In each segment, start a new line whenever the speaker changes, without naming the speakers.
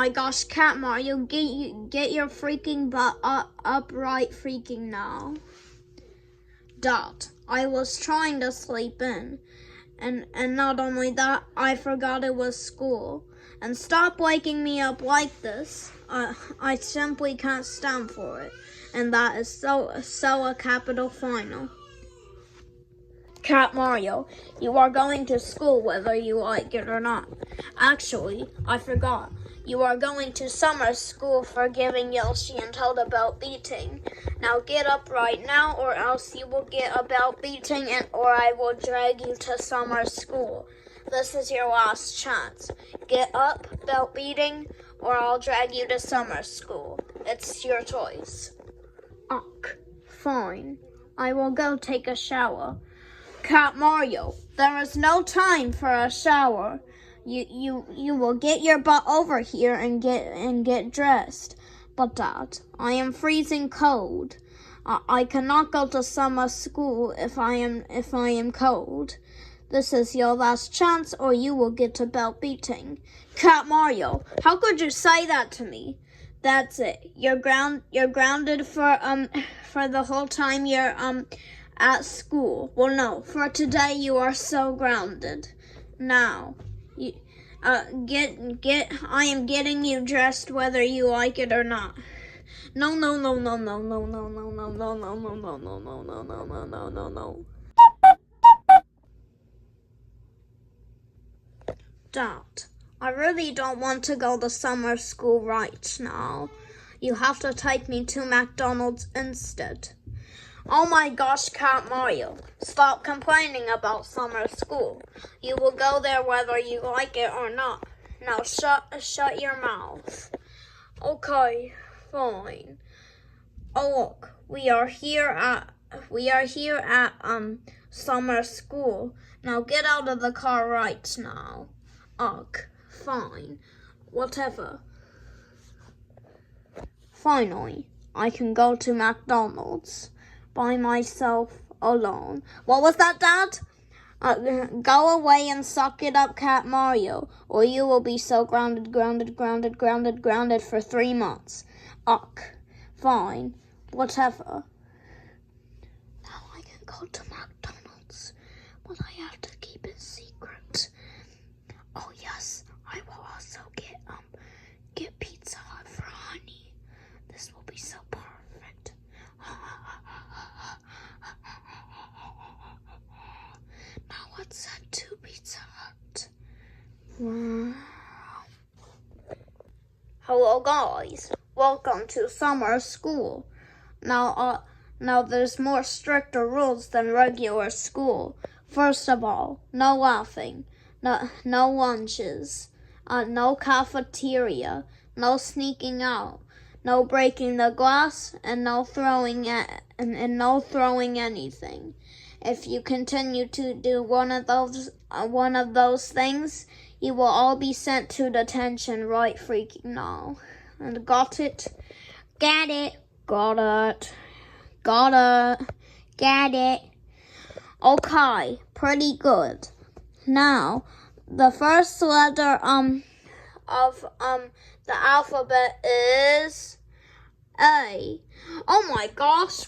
my gosh, Cat Mario, get your freaking butt upright freaking now. I was trying to sleep in. And not only that, I forgot it was school. And stop waking me up like this. I simply can't stand for it. And that is so a capital final. Cat Mario, you are going to school whether you like it or not. Actually, I forgot. You are going to summer school for giving Yoshi and Toad a belt beating. Now get up right now or else you will get a belt beating or I will drag you to summer school. This is your last chance. Get up, belt beating, or I'll drag you to summer school. It's your choice. Ugh, fine. I will go take a shower. Cat Mario, there is no time for a shower. You will get your butt over here and get dressed. But Dad, I am freezing cold. I cannot go to summer school if I am cold. This is your last chance, or you will get a belt beating. Cat Mario, how could you say that to me? That's it. You're grounded for the whole time you're at school. Well, no, for today you are so grounded. Now, I am getting you dressed whether you like it or not. No. Dad, I really don't want to go to summer school right now. You have to take me to McDonald's instead. Oh my gosh, Cat Mario, stop complaining about summer school. You will go there whether you like it or not. Now shut your mouth. Okay, fine. Oh look, we are here at summer school. Now get out of the car right now. Ugh, fine. Whatever. Finally, I can go to McDonald's by myself alone. What was that, Dad? Go away and suck it up, Cat Mario, or you will be so grounded for 3 months. Ugh, fine. Whatever. Now I can go to McDonald's, but I have to keep it secret. Oh yes, I will also get Pizza Hut for honey. This will be so perfect. Now let's head to Pizza Hut. Wow. Hello guys, welcome to summer school. Now there's more stricter rules than regular school. First of all, no laughing, no lunches, no cafeteria, no sneaking out, no breaking the glass, and no throwing anything. If you continue to do one of those things, you will all be sent to detention right freaking now. And got it? Get it? Got it. Got it. Get it. Okay, pretty good. Now, the first letter of the alphabet is A. Oh my gosh.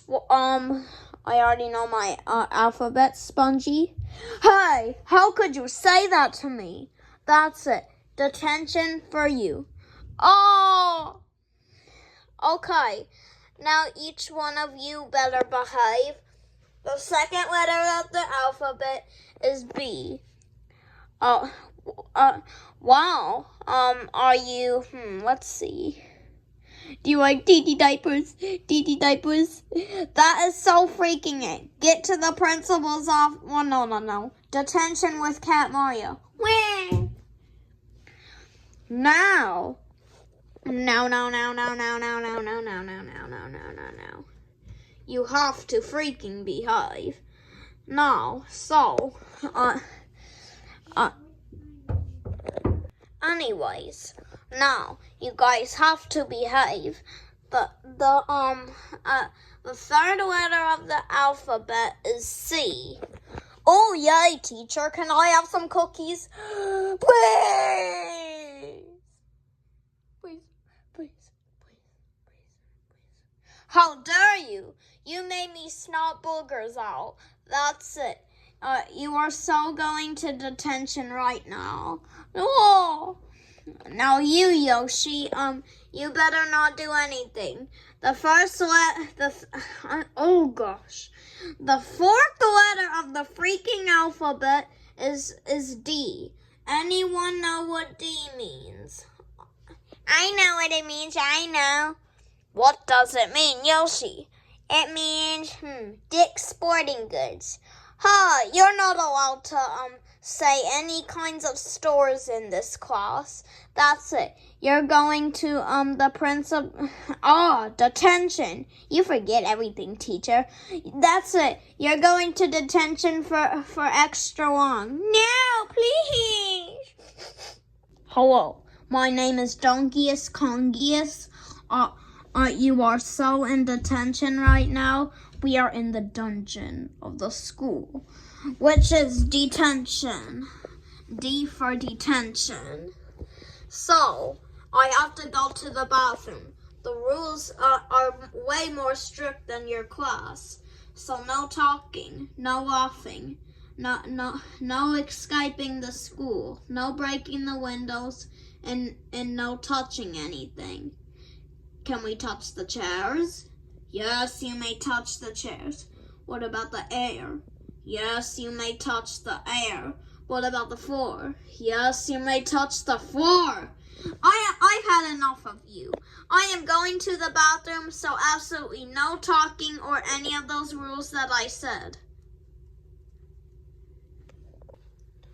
I already know my alphabet, Spongy. Hey, how could you say that to me? That's it. Detention for you. Oh! Okay. Now each one of you better behave. The second letter of the alphabet is B. Wow. Are you, let's see. Do you like DD diapers? DD diapers? That is so freaking it. Get to the principal's office. Well, no. Detention with Cat Mario. Whee! Now. You have to freaking behave. Now, so, anyways, now you guys have to behave. The third letter of the alphabet is C. Oh yay, teacher! Can I have some cookies, please? How dare you? You made me snot boogers out. That's it. You are so going to detention right now. Oh. Now you, Yoshi, you better not do anything. The fourth letter of the freaking alphabet is D. Anyone know what D means?
I know what it means, I know.
What does it mean, Yoshi?
It means, Dick's Sporting Goods.
Huh, you're not allowed to, say any kinds of stores in this class. That's it. You're going to, the principal. Detention. You forget everything, teacher. That's it. You're going to detention for extra long.
No, please.
Hello, my name is Donkeus Congius. You are so in detention right now. We are in the dungeon of the school, which is detention. D for detention. So, I have to go to the bathroom. The rules are way more strict than your class. So no talking, no laughing, no escaping the school, no breaking the windows, and no touching anything. Can we touch the chairs? Yes, you may touch the chairs. What about the air? Yes, you may touch the air. What about the floor? Yes, you may touch the floor. I've had enough of you. I am going to the bathroom, so absolutely no talking or any of those rules that I said.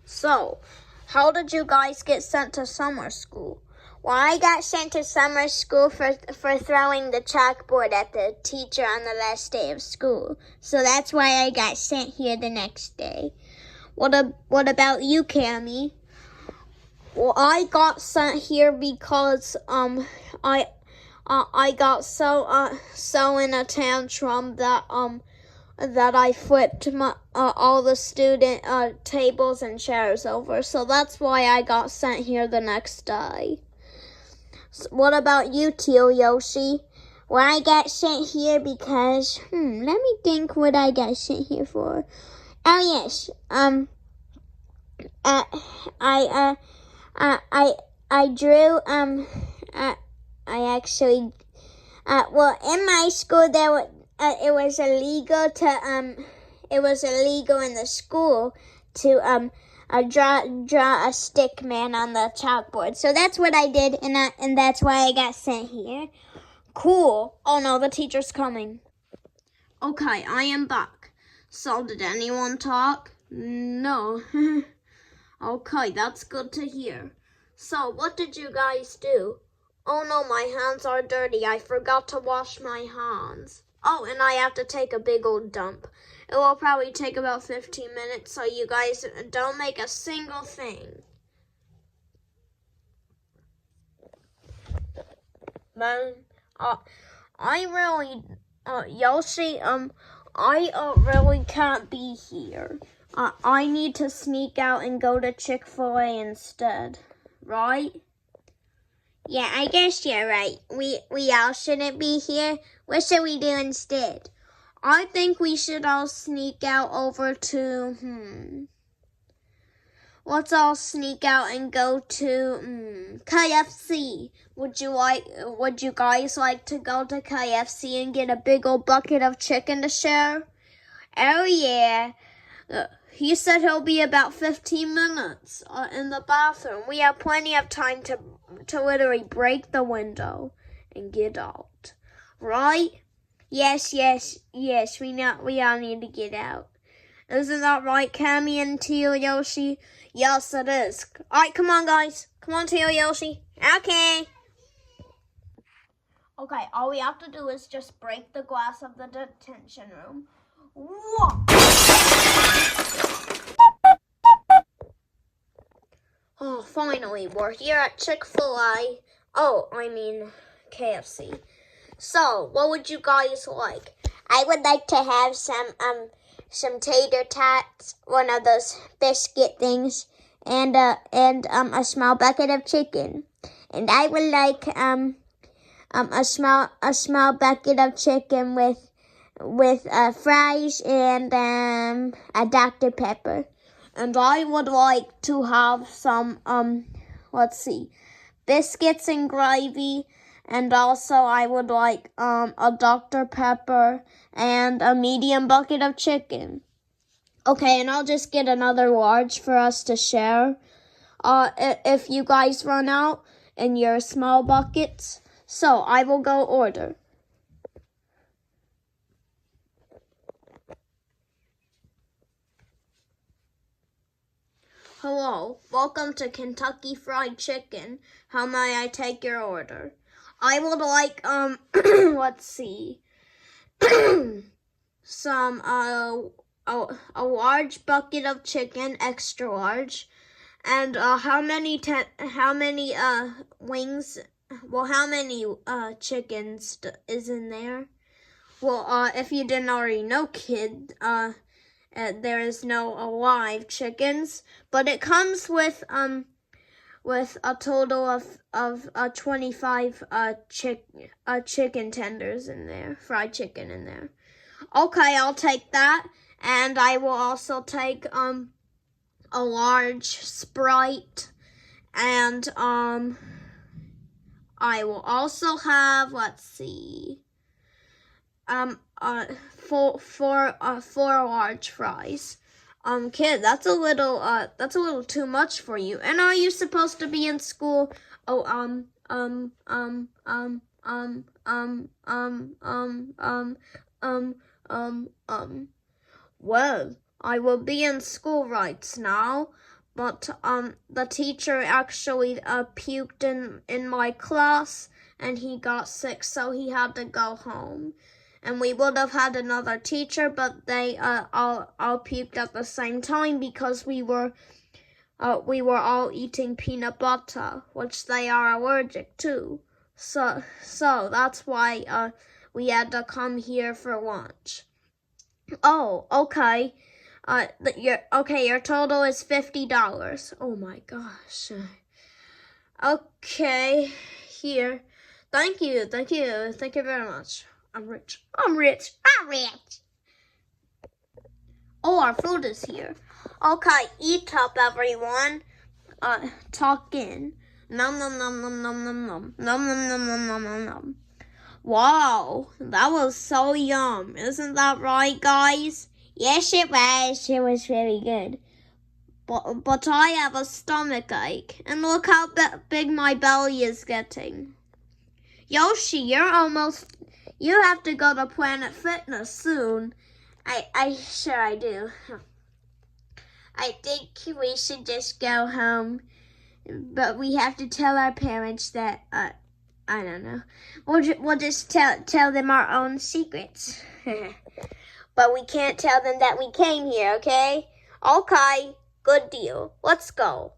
So, how did you guys get sent to summer school?
Well, I got sent to summer school for throwing the chalkboard at the teacher on the last day of school. So that's why I got sent here the next day.
What about you, Cammy? Well, I got sent here because I got so in a tantrum that I flipped all the student tables and chairs over. So that's why I got sent here the next day. So what about you, Teal Yoshi?
Well, I got sent here because let me think what I got sent here for. Oh yes, I drew I actually well, in my school there was it was illegal in the school to draw a stick man on the chalkboard. So that's what I did, and that's why I got sent here.
Cool. Oh no, the teacher's coming. Okay, I am back. So did anyone talk? No. Okay, that's good to hear. So what did you guys do? Oh no, my hands are dirty. I forgot to wash my hands. Oh, and I have to take a big old dump. It will probably take about 15 minutes, so you guys don't make a single thing. Man, I really, Yoshi, I really can't be here. I need to sneak out and go to Chick-fil-A instead, right?
Yeah, I guess you're right. We all shouldn't be here. What should we do instead?
I think we should all sneak out over to, let's all sneak out and go to, KFC. Would you guys like to go to KFC and get a big old bucket of chicken to share?
Oh yeah.
He said he'll be about 15 minutes in the bathroom. We have plenty of time to literally break the window and get out. Right?
Yes. We all need to get out.
Isn't that right, Cammy and Teal Yoshi? Yes, it is. Alright, come on, guys. Come on, Teal Yoshi.
Okay.
Okay, all we have to do is just break the glass of the detention room. Whoa! Oh, finally, we're here at Chick-fil-A. KFC. So, what would you guys like?
I would like to have some tater tots, one of those biscuit things, and a small bucket of chicken. And I would like a small bucket of chicken with fries and a Dr. Pepper.
And I would like to have some biscuits and gravy. And also I would like a Dr. Pepper and a medium bucket of chicken. Okay, and I'll just get another large for us to share. If you guys run out in your small buckets. So I will go order. Hello, welcome to Kentucky Fried Chicken. How may I take your order? I would like, some, a large bucket of chicken, extra large. And, how many wings, how many, chickens is in there? Well, if you didn't already know, kid, there is no live chickens, but it comes with a total of 25 chicken tenders in there, fried chicken in there. Okay, I'll take that, and I will also take a large Sprite, and I will also have four large fries. Kid, that's a little too much for you. And are you supposed to be in school? Oh, Well, I will be in school right now, but the teacher actually puked in my class, and he got sick, so he had to go home. And we would have had another teacher, but they all puked at the same time because we were all eating peanut butter, which they are allergic to. So that's why we had to come here for lunch. Oh, okay. Your total is $50. Oh my gosh. Okay, here. Thank you very much. I'm rich. Oh, our food is here. Okay, eat up, everyone. Talk in. Nom nom nom nom nom nom nom nom nom nom nom nom nom nom. Wow, that was so yum. Isn't that right, guys?
Yes, it was. It was very good.
But I have a stomach ache, and look how big my belly is getting. Yoshi, you have to go to Planet Fitness soon.
I do. I think we should just go home, but we have to tell our parents that, I don't know. We'll just tell them our own secrets. But we can't tell them that we came here, okay?
Okay, good deal. Let's go.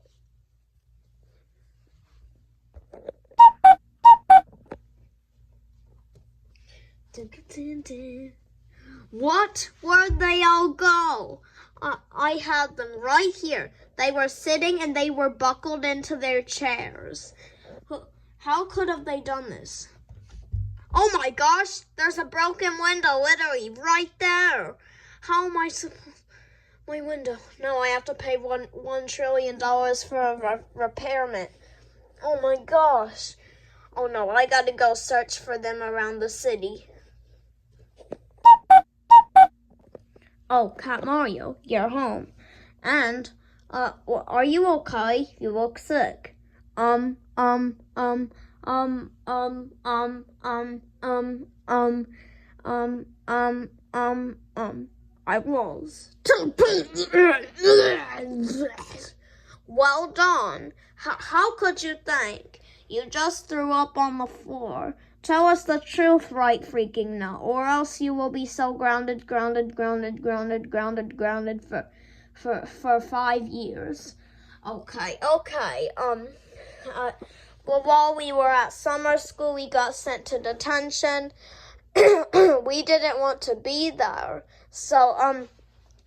What? Where'd they all go? I had them right here. They were sitting and they were buckled into their chairs. How could have they done this? Oh my gosh, there's a broken window literally right there. How am I supposed... My window. No, I have to pay $1 trillion for a repairment. Oh my gosh. Oh no, I gotta go search for them around the city. Oh, Cat Mario, you're home. And, are you okay? You look sick. I was. Well done. How could you think? You just threw up on the floor. Tell us the truth right freaking now, or else you will be so grounded for 5 years. Okay. Well, while we were at summer school, we got sent to detention. We didn't want to be there, so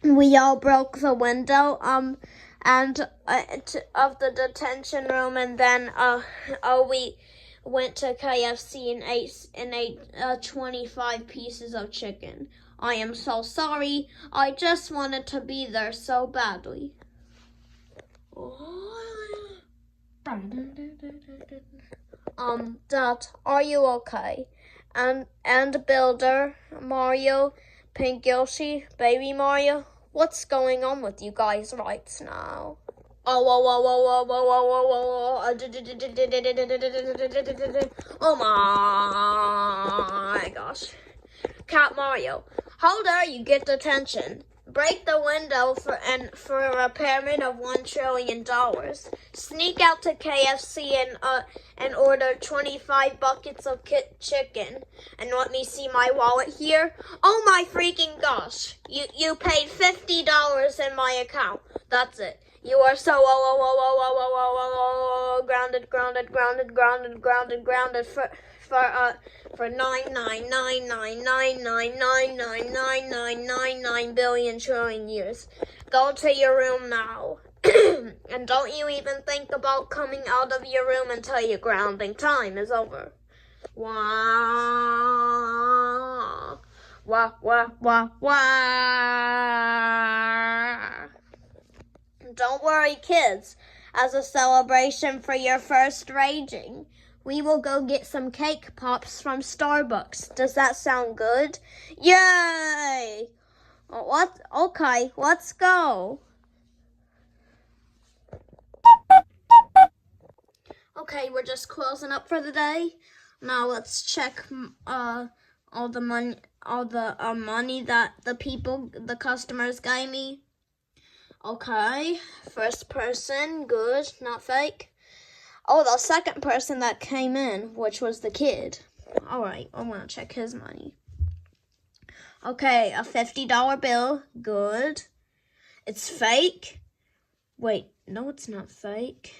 we all broke the window of the detention room, and then went to KFC and ate 25 pieces of chicken. I am so sorry. I just wanted to be there so badly. Dad, are you okay? And Builder, Mario, Pink Yoshi, Baby Mario, what's going on with you guys right now? Oh my gosh. Cat Mario, how dare you get detention? Break the window for a payment of $1 trillion. Sneak out to KFC and order 25 buckets of chicken. And let me see my wallet here. Oh my freaking gosh! You paid $50 in my account. That's it. You are so grounded for 9,999,999,999 billion trillion years. Go to your room now. And don't you even think about coming out of your room until your grounding time is over. Wah. Wah, wah, wah, wah. Don't worry, kids. As a celebration for your first raging, we will go get some cake pops from Starbucks. Does that sound good? Yay! What? Okay, let's go. Okay, we're just closing up for the day. Now let's check all the money that the customers gave me. Okay, first person, good, not fake. Oh, the second person that came in, which was the kid. All right, I'm gonna check his money. Okay, a $50 bill, good. It's fake. Wait, no, it's not fake.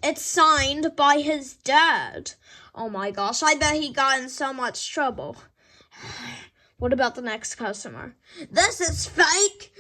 It's signed by his dad. Oh my gosh, I bet he got in so much trouble. What about the next customer? This is fake.